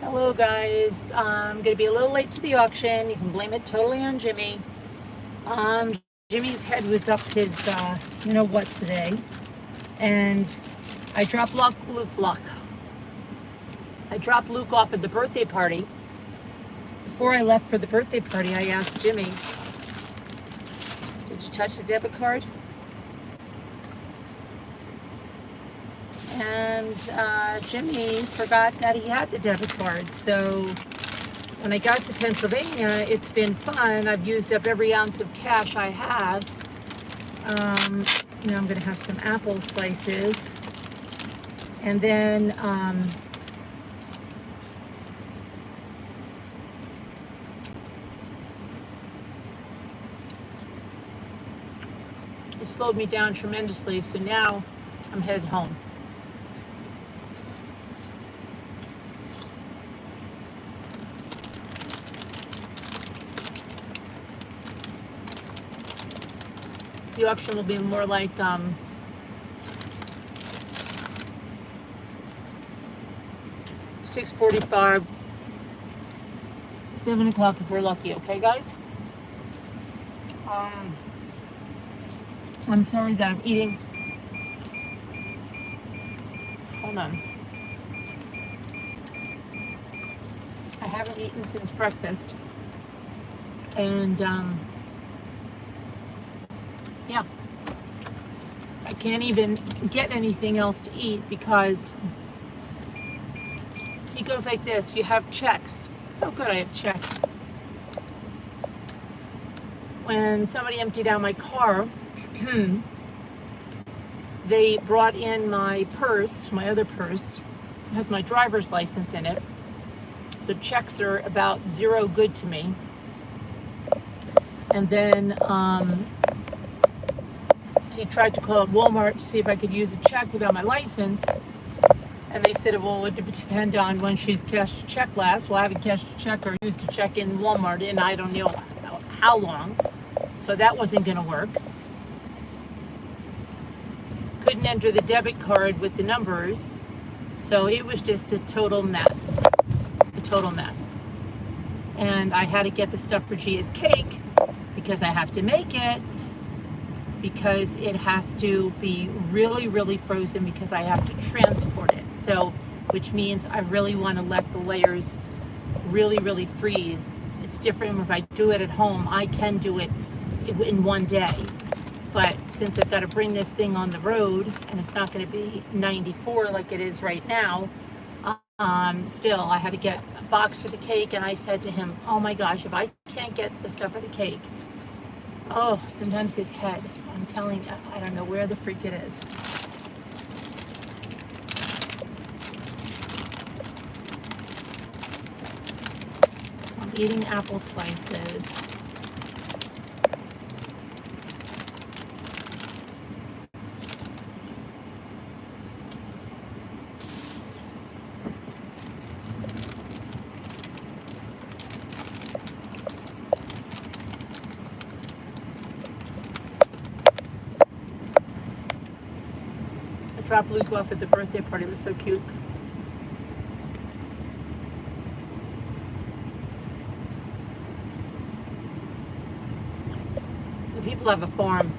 Hello guys, I'm going to be a little late to the auction. You can blame it totally on Jimmy. Jimmy's head was up his, you know what, today. And I dropped Luke off at the birthday party. Before I left for the birthday party, I asked Jimmy, did you touch the debit card? And Jimmy forgot that he had the debit card. So when I got to Pennsylvania, it's been fun. I've used up every ounce of cash I have. You know, I'm going to have some apple slices. And then it slowed me down tremendously. So now I'm headed home. The auction will be more like 6:45, 7 o'clock if we're lucky. Okay, guys? I'm sorry that I'm eating. Hold on. I haven't eaten since breakfast. And yeah, I can't even get anything else to eat because he goes like this. You have checks. Oh good, I have checks. When somebody emptied out my car, they brought in my purse, my other purse. It has my driver's license in it. So checks are about zero good to me. And then he tried to call Walmart to see if I could use a check without my license. And they said, well, it would depend on when she's cashed a check last. Well, I haven't cashed a check or used a check in Walmart in I don't know how long. So that wasn't going to work. Couldn't enter the debit card with the numbers. So it was just a total mess. A total mess. And I had to get the stuff for Gia's cake because I have to make it. Because it has to be really, really frozen because I have to transport it. So, which means I really want to let the layers really, really freeze. It's different if I do it at home. I can do it in one day. But since I've got to bring this thing on the road and it's not going to be 94 like it is right now, still I had to get a box for the cake. And I said to him, oh my gosh, if I can't get the stuff for the cake, oh, sometimes his head, I'm telling you, I don't know where the freak it is. So I'm eating apple slices. Dropped Luke off at the birthday party. It was so cute. The people have a farm.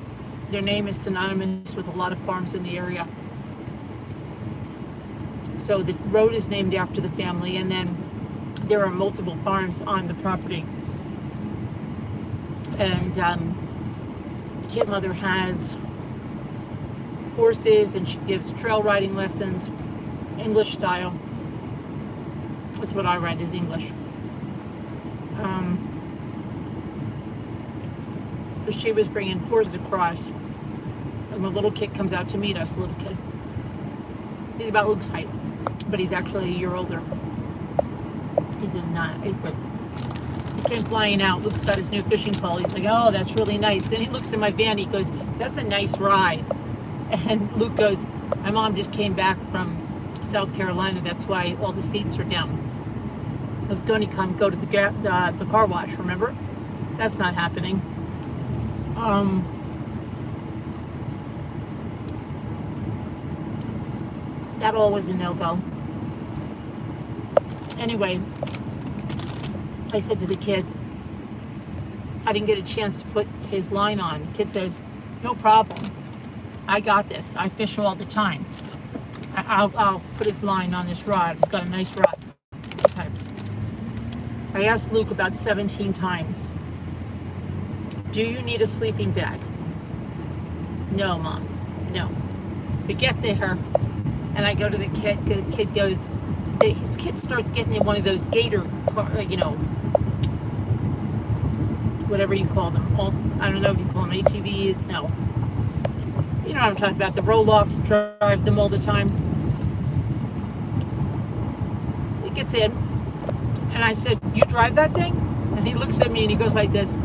Their name is synonymous with a lot of farms in the area. So the road is named after the family, and then there are multiple farms on the property. And his mother has horses, and she gives trail riding lessons, English style. That's what I read is English. So she was bringing horses across, and the little kid comes out to meet us. Little kid. He's about Luke's height, but he's actually a year older. He's in 8th grade. He came flying out. Luke's got his new fishing pole. He's like, oh, that's really nice. Then he looks in my van. He goes, that's a nice ride. And Luke goes, my mom just came back from South Carolina. That's why all the seats are down. I was going to go to the car wash, remember? That's not happening. That all was a no-go. Anyway, I said to the kid, I didn't get a chance to put his line on. The kid says, no problem. I got this. I fish all the time. I'll put his line on this rod. He's got a nice rod. Okay. I asked Luke about 17 times, do you need a sleeping bag? No, Mom. No. We get there, and I go to the kid. The kid goes, his kid starts getting in one of those gator, whatever you call them. I don't know if you call them ATVs. No. You know what I'm talking about. The roll-offs, drive them all the time. He gets in, and I said, you drive that thing? And he looks at me and he goes like this,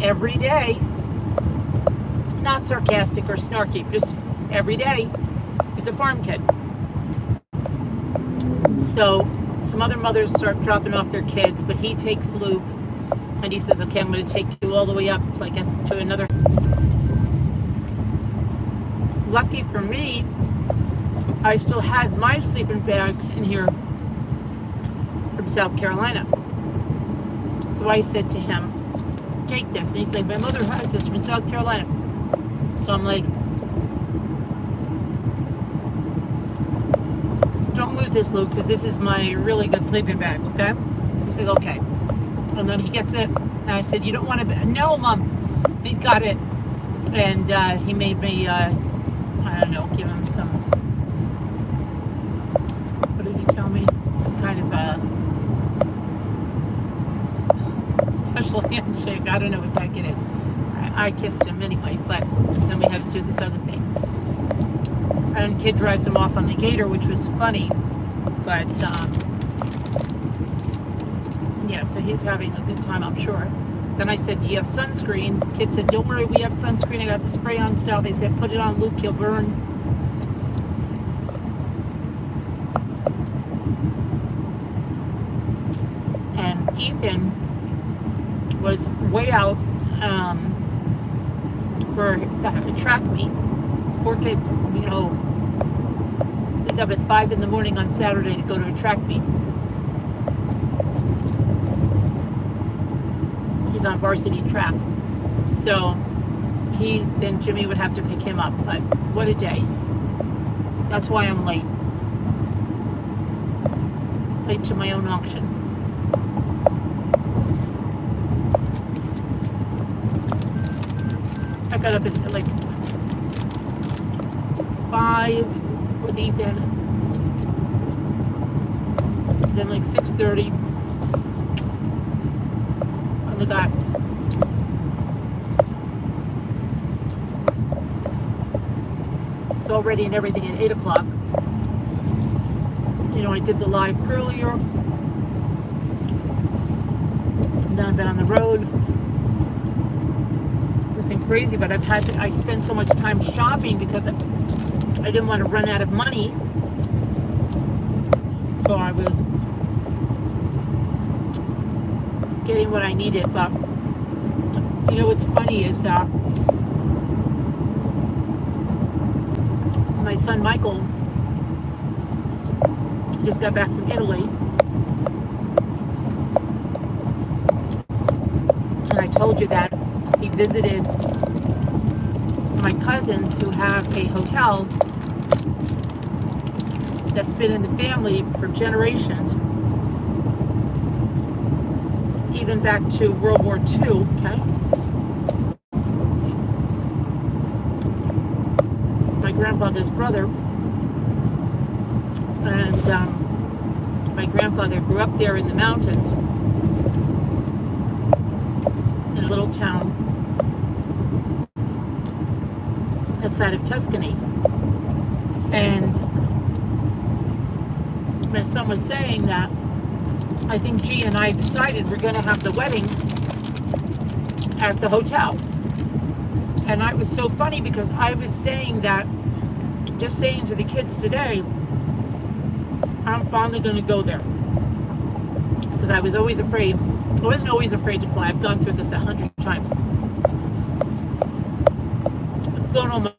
every day. Not sarcastic or snarky, just every day. He's a farm kid. So some other mothers start dropping off their kids, but he takes Luke and he says, okay, I'm going to take you all the way up, I guess, to another. Lucky for me, I still had my sleeping bag in here from South Carolina. So I said to him, take this. And he's like, my mother has this from South Carolina. So I'm like, don't lose this, Luke, because this is my really good sleeping bag, okay? He's like, okay. And then he gets it, and I said, you don't want to, no, Mom, he's got it. And he made me, I don't know, give him some, what did he tell me? Some kind of special handshake. I don't know what the heck it is. I kissed him anyway, but then we had to do this other thing. And the kid drives him off on the gator, which was funny, but yeah, so he's having a good time, I'm sure. Then I said, do you have sunscreen? Kid said, don't worry, we have sunscreen. I got the spray-on stuff. They said, put it on Luke, he'll burn. And Ethan was way out for a track meet. Poor kid, he's up at 5 in the morning on Saturday to go to a track meet. He's on varsity track. So then Jimmy would have to pick him up. But what a day. That's why I'm late. Late to my own auction. I got up at like 5 with Ethan. Then like 6:30 on the guy. It's all ready and everything at 8 o'clock. I did the live earlier. And then I've been on the road. It's been crazy, but I spent so much time shopping because I didn't want to run out of money. So I was getting what I needed. But what's funny is my son Michael just got back from Italy. And I told you that he visited my cousins who have a hotel that's been in the family for generations, even back to World War II, okay? My grandfather's brother, and my grandfather grew up there in the mountains in a little town outside of Tuscany. And my son was saying that I think G and I decided we're going to have the wedding at the hotel. And it was so funny because I was saying that, just saying to the kids today, I'm finally going to go there. Because I was always afraid. I wasn't always afraid to fly. I've gone through this 100 times. I've flown all my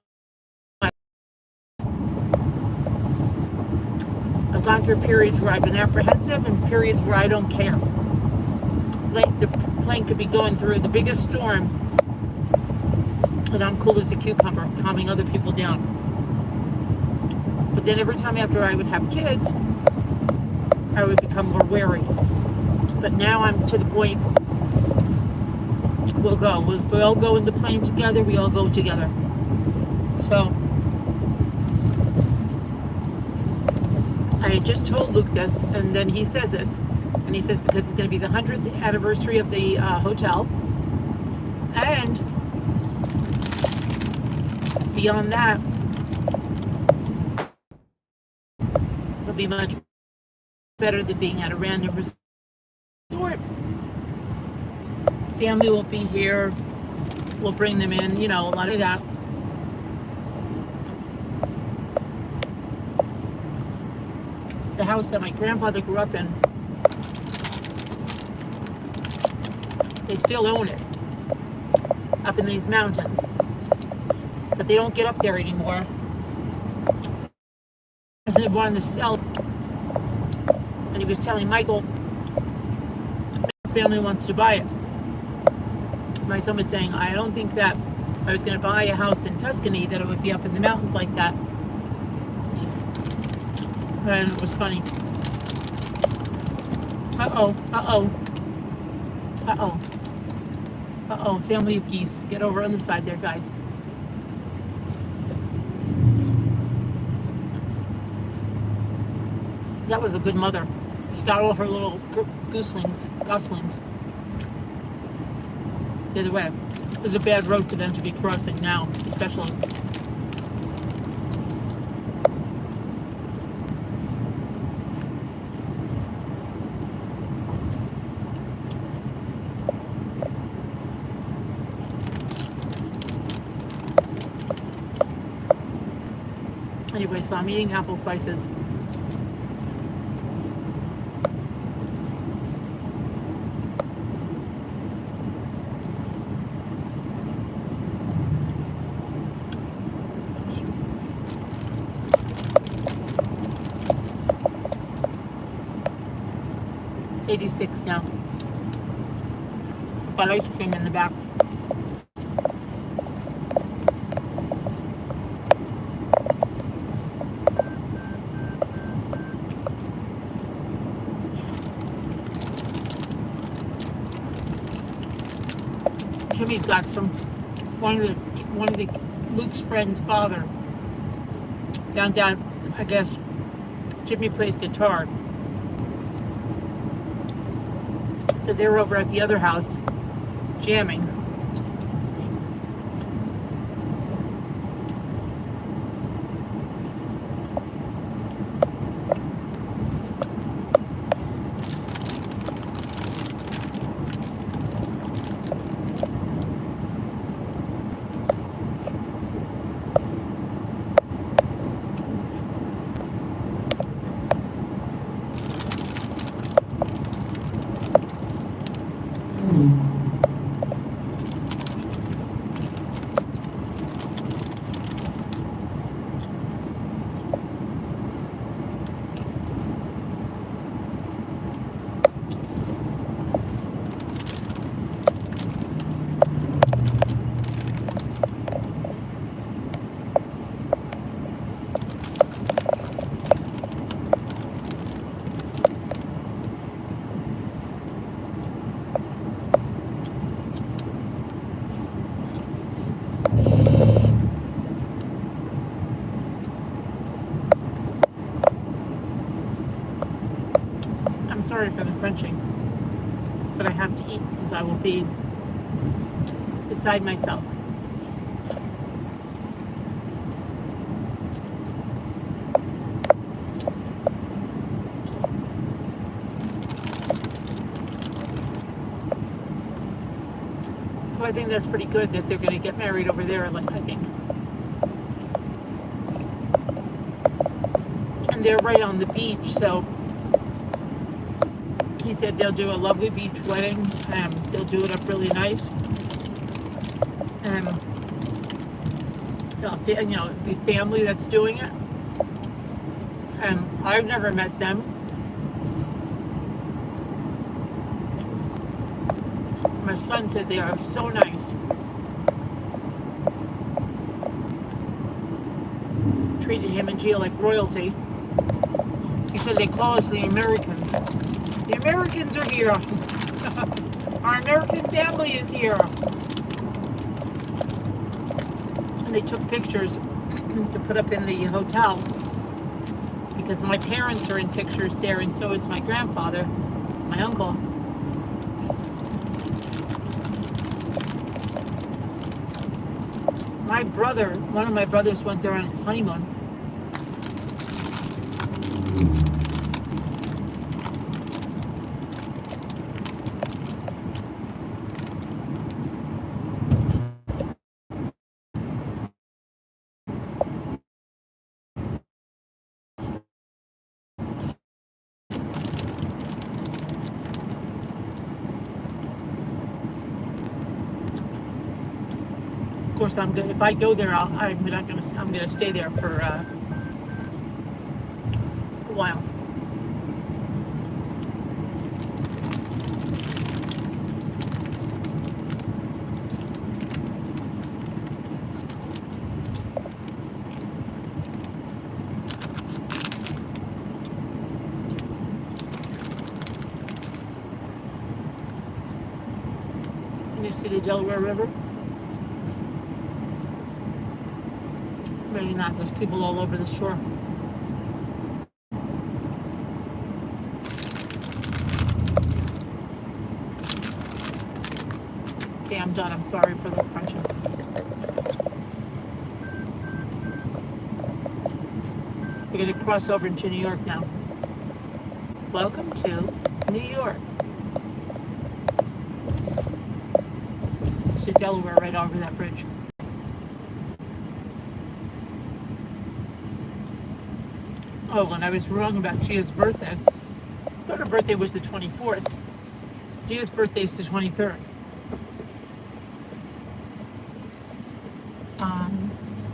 gone through periods where I've been apprehensive and periods where I don't care. The plane could be going through the biggest storm, and I'm cool as a cucumber, calming other people down. But then every time after I would have kids, I would become more wary. But now I'm to the point, we'll go. If we all go in the plane together, we all go together. So, I had just told Luke this, and then he says this. And he says, because it's going to be the 100th anniversary of the hotel. And beyond that, it'll be much better than being at a random resort. Family will be here. We'll bring them in, a lot of that. The house that my grandfather grew up in, they still own it up in these mountains, but they don't get up there anymore. And they wanted to sell, and he was telling Michael, family wants to buy it. My son was saying, I don't think that if I was going to buy a house in Tuscany that it would be up in the mountains like that. And it was funny. Family of geese. Get over on the side there, guys. That was a good mother. She got all her little goslings the other way. It was a bad road for them to be crossing now, especially. Anyway, so I'm eating apple slices. It's 86 now. Got ice cream in the back. Jimmy's got some. One of the Luke's friend's father found out, I guess, Jimmy plays guitar. So they're over at the other house jamming. Sorry for the crunching, but I have to eat because I will be beside myself. So I think that's pretty good that they're going to get married over there, I think. And they're right on the beach, so he said they'll do a lovely beach wedding. They'll do it up really nice. It'll be family that's doing it. and I've never met them. My son said they are so nice. Treated him and Gia like royalty. He said they call us the Americans. The Americans are here. Our American family is here. And they took pictures to put up in the hotel because my parents are in pictures there, and so is my grandfather, my uncle. My brother, one of my brothers went there on his honeymoon. Of course, I'm good. If I go there, I'm gonna stay there for a while. Can you see the Delaware River? Maybe not. There's people all over the shore. Okay, I'm done. I'm sorry for the crunching. We're going to cross over into New York now. Welcome to New York. It's the Delaware right over that bridge. Oh, and I was wrong about Gia's birthday. I thought her birthday was the 24th. Gia's birthday is the 23rd.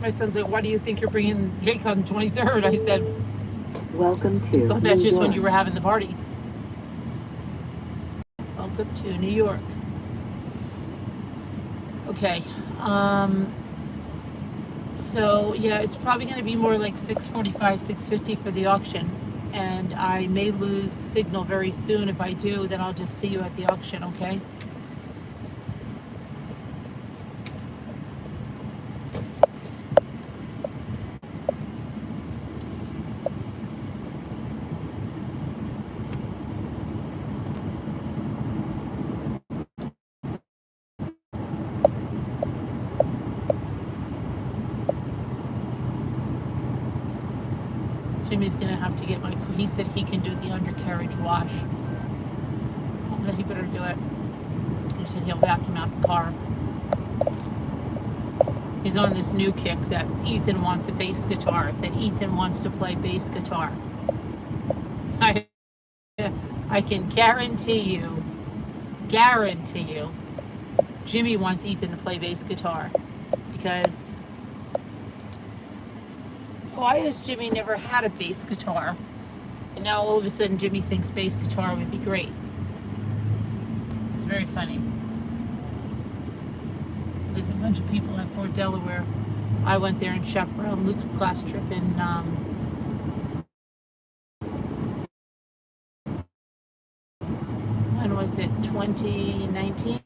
My son's like, why do you think you're bringing cake on the 23rd? I said, welcome to oh, that's New just York. when you were having the party. Welcome to New York. Okay. So yeah, it's probably going to be more like 6:45, 6:50 for the auction, and I may lose signal very soon. If I do, then I'll just see you at the auction, okay? Jimmy's gonna have to get he said he can do the undercarriage wash. Well, then he better do it. He said he'll vacuum out the car. He's on this new kick that Ethan wants a bass guitar, that Ethan wants to play bass guitar. I can guarantee you, Jimmy wants Ethan to play bass guitar because why has Jimmy never had a bass guitar? And now all of a sudden Jimmy thinks bass guitar would be great. It's very funny. There's a bunch of people at Fort Delaware. I went there and chaperoned Luke's class trip in when was it? 2019?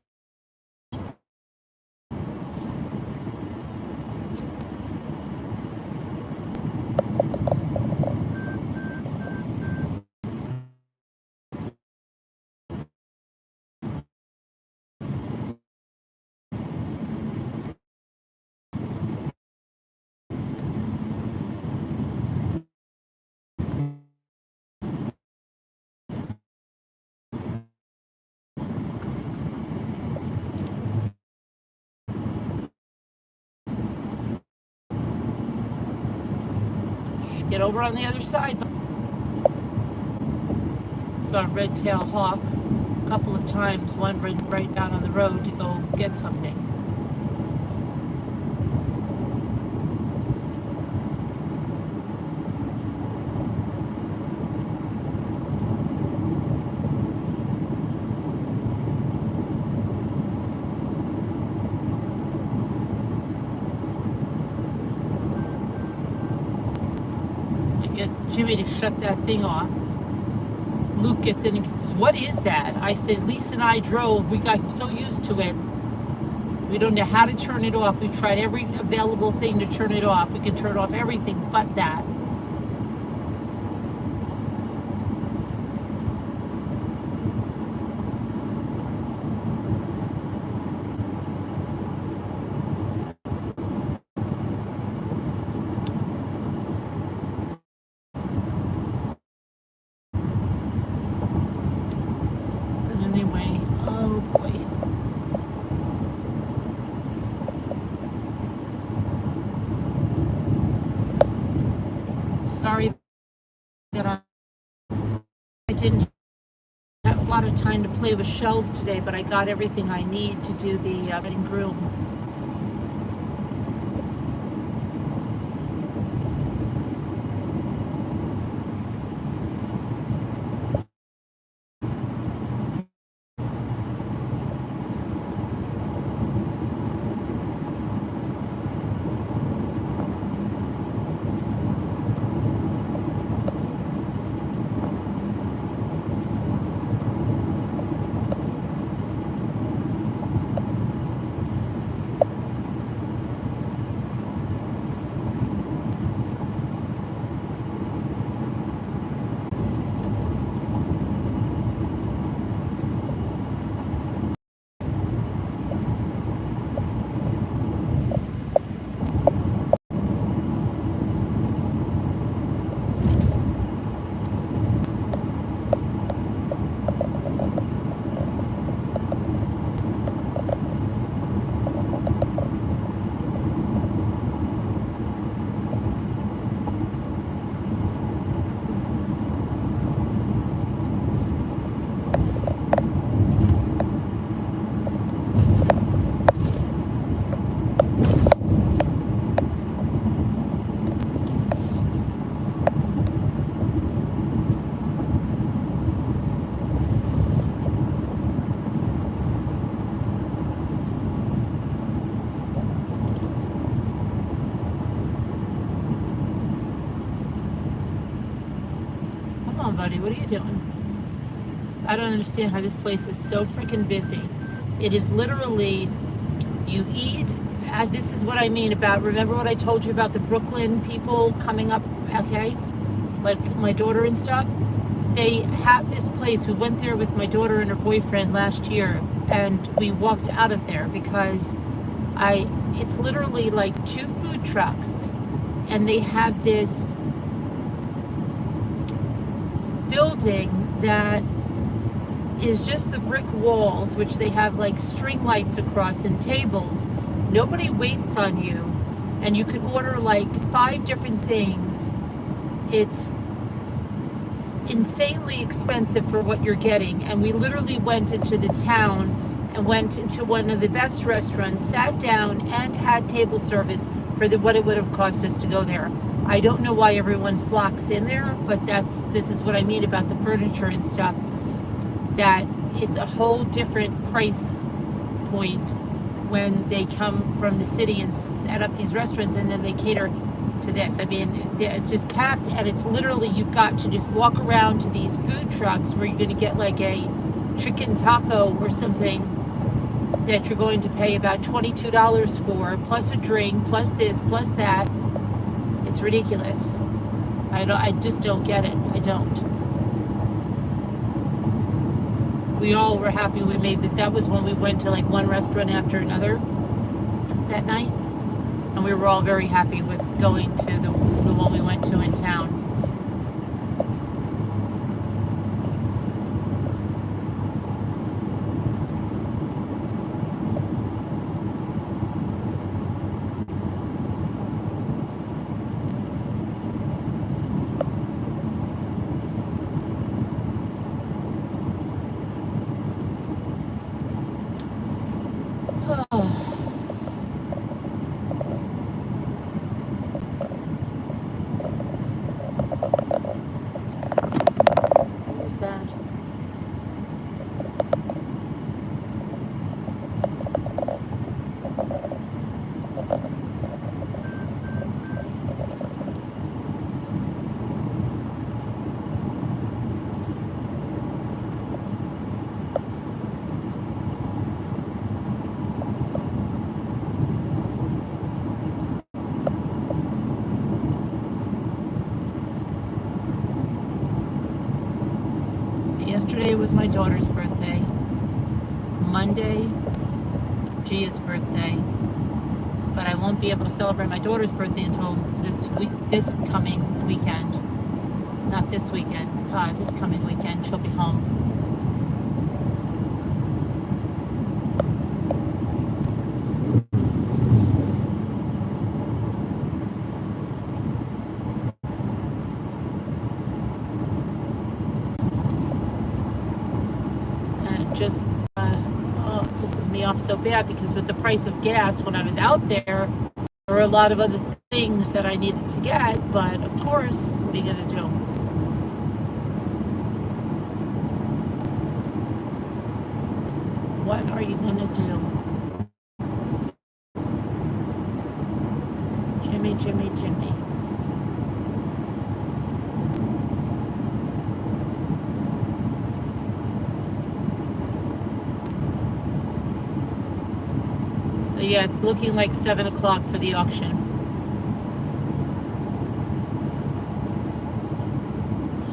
Get over on the other side. Saw a red-tailed hawk a couple of times, one right down on the road to go get something. Jimmy to shut that thing off. Luke gets in and says, "What is that?" I said, "Lisa and I drove. We got so used to it. We don't know how to turn it off. We tried every available thing to turn it off. We can turn off everything but that." But anyway, oh boy. Sorry that I didn't have a lot of time to play with shells today, but I got everything I need to do the bride and groom. Come on, buddy, what are you doing? I don't understand how this place is so freaking busy. It is literally, you eat, this is what I mean about, remember what I told you about the Brooklyn people coming up, okay? Like my daughter and stuff? They have this place. We went there with my daughter and her boyfriend last year, and we walked out of there because it's literally like 2 food trucks, and they have this building that is just the brick walls, which they have like string lights across and tables. Nobody waits on you, and you can order like 5 different things. It's insanely expensive for what you're getting, and we literally went into the town and went into one of the best restaurants, sat down, and had table service for what it would have cost us to go there. I don't know why everyone flocks in there, but this is what I mean about the furniture and stuff, that it's a whole different price point when they come from the city and set up these restaurants, and then they cater to this. I mean, it's just packed, and it's literally, you've got to just walk around to these food trucks where you're going to get like a chicken taco or something that you're going to pay about $22 for, plus a drink, plus this, plus that. It's ridiculous. I just don't get it. I don't. We all were happy we made that. That was when we went to like one restaurant after another that night, and we were all very happy with going to the one we went to in town. Tuesday was my daughter's birthday. Monday, Gia's birthday. But I won't be able to celebrate my daughter's birthday until this coming weekend. Not this weekend, this coming weekend. She'll be home. And it just pisses me off so bad because with the price of gas when I was out there were a lot of other things that I needed to get, but of course, what are you going to do? What are you going to do? Jimmy, Jimmy, Jimmy. So yeah, it's looking like 7 o'clock for the auction.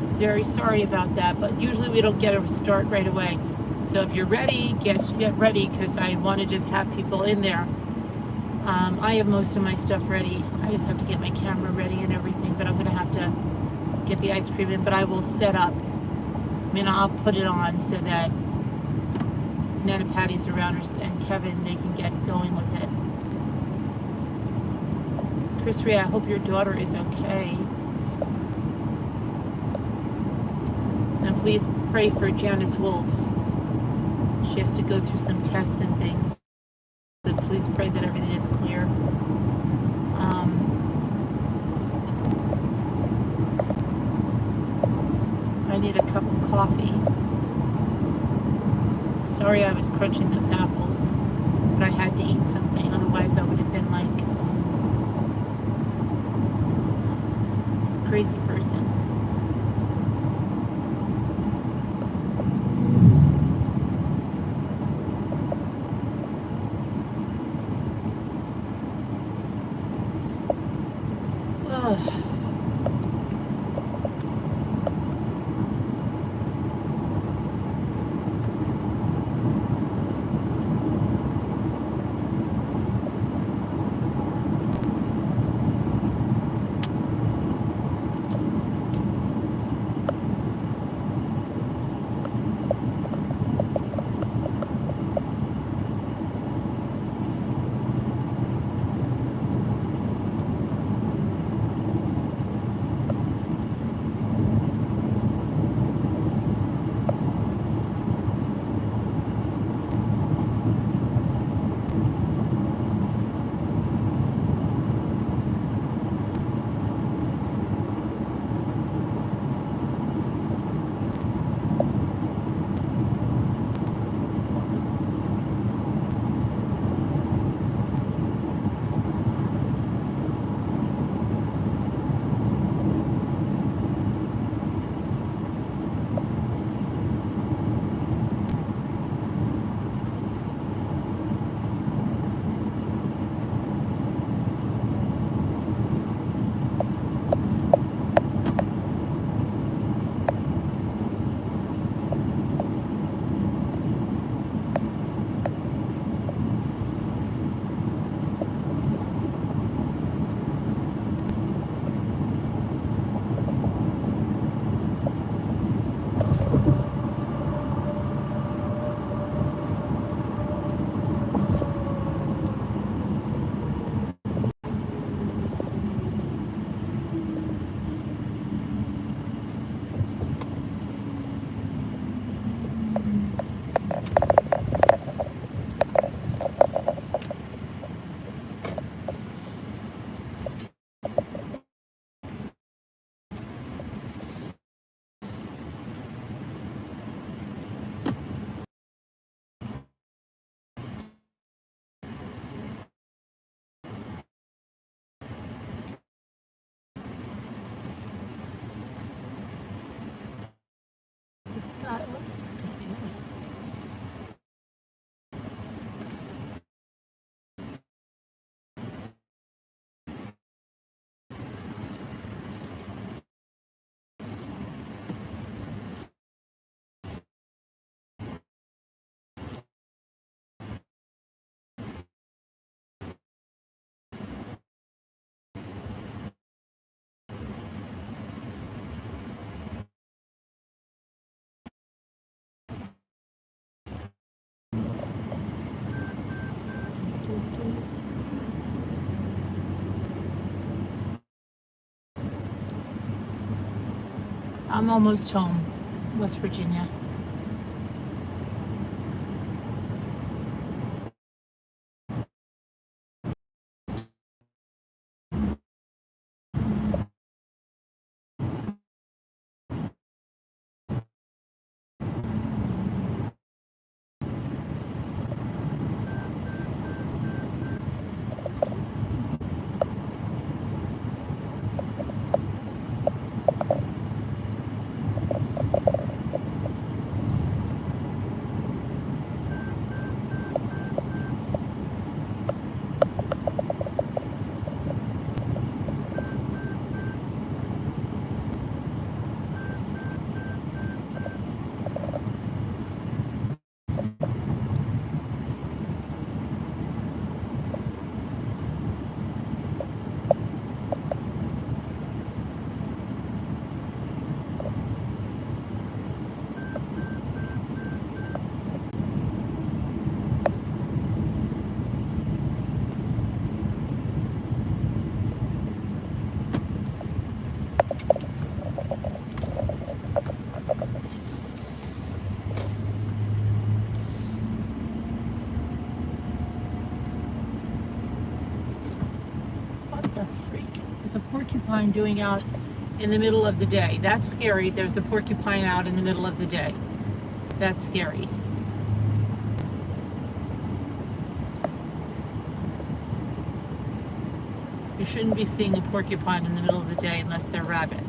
Very sorry about that, but usually we don't get a start right away. So if you're ready, get ready, because I want to just have people in there. I have most of my stuff ready. I just have to get my camera ready and everything, but I'm going to have to get the ice cream in, but I will set up. I mean, I'll put it on so that Nana Patty's around her and Kevin, they can get going with it. Chris Ray, I hope your daughter is okay. And please pray for Janice Wolf. She has to go through some tests and things. So please pray that everything is clear. I need a cup of coffee. Sorry I was crunching those apples, but I had to eat something. Otherwise I would have been like a crazy person. God, what is this guy doing? I'm almost home, West Virginia. What the freak is a porcupine doing out in the middle of the day? That's scary. There's a porcupine out in the middle of the day. That's scary. You shouldn't be seeing a porcupine in the middle of the day unless they're rabid.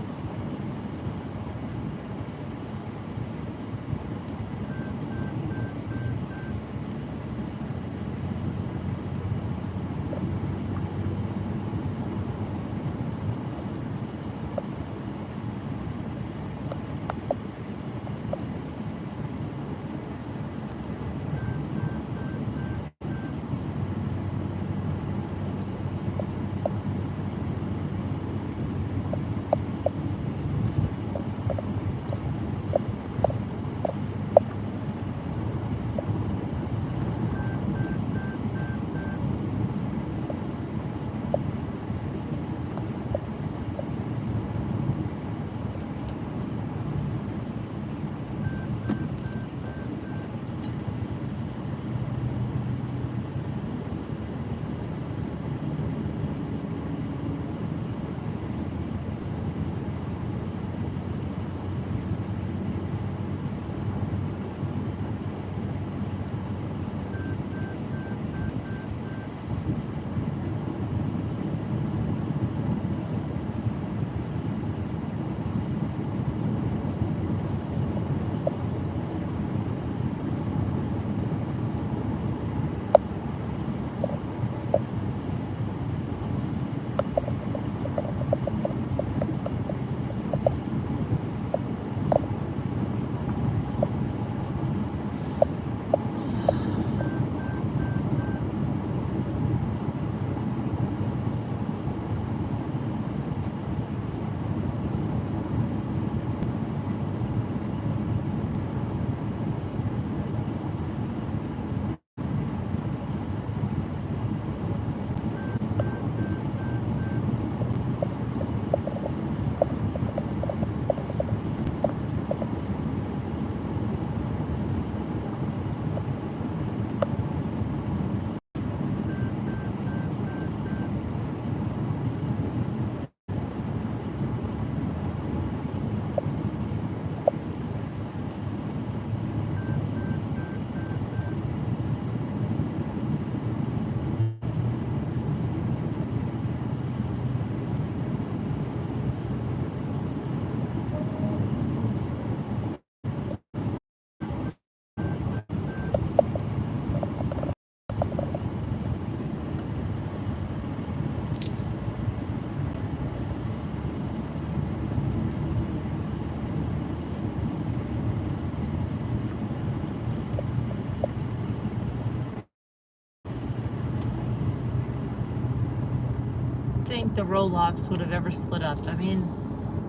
Think the roll-offs would have ever split up. I mean,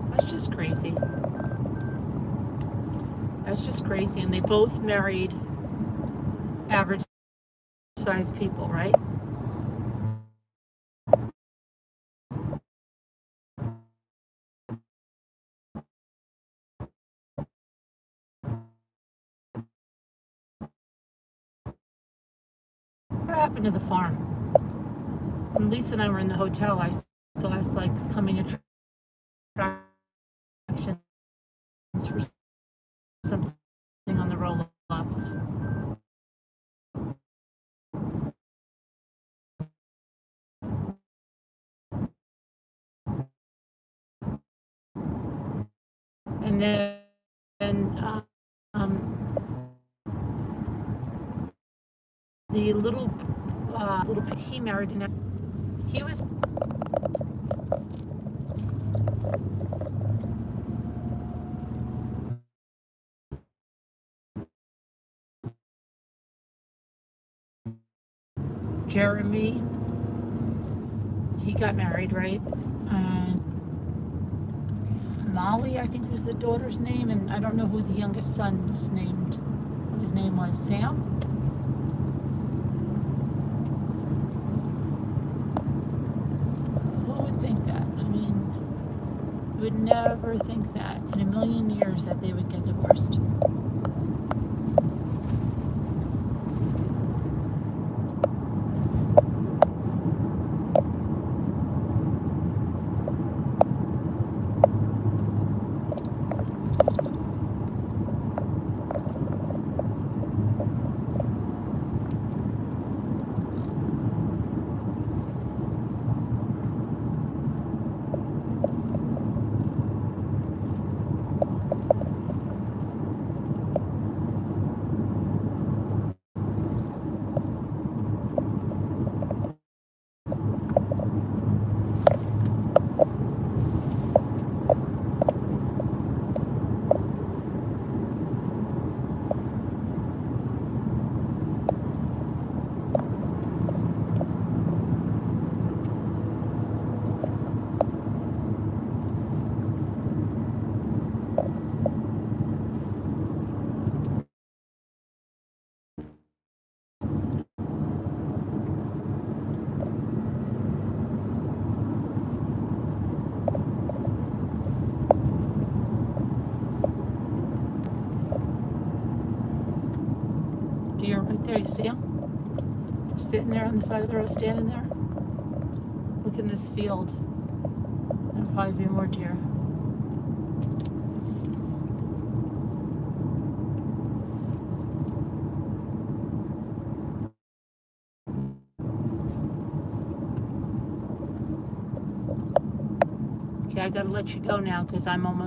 that's just crazy. That's just crazy. And they both married average sized people, right? happened to the farm? When Lisa and I were in the hotel, I saw us like coming attractions for something on the roll-ups. And then the little he married, and he was Jeremy. He got married, right? Molly, I think, was the daughter's name, and I don't know who the youngest son was named. What his name was, Sam? Who would think that? I mean, you would never think that in a million years that they would get divorced. Deer right there, you see him? Sitting there on the side of the road, standing there. Look in this field. There'll probably be more deer. Okay, I gotta let you go now because I'm almost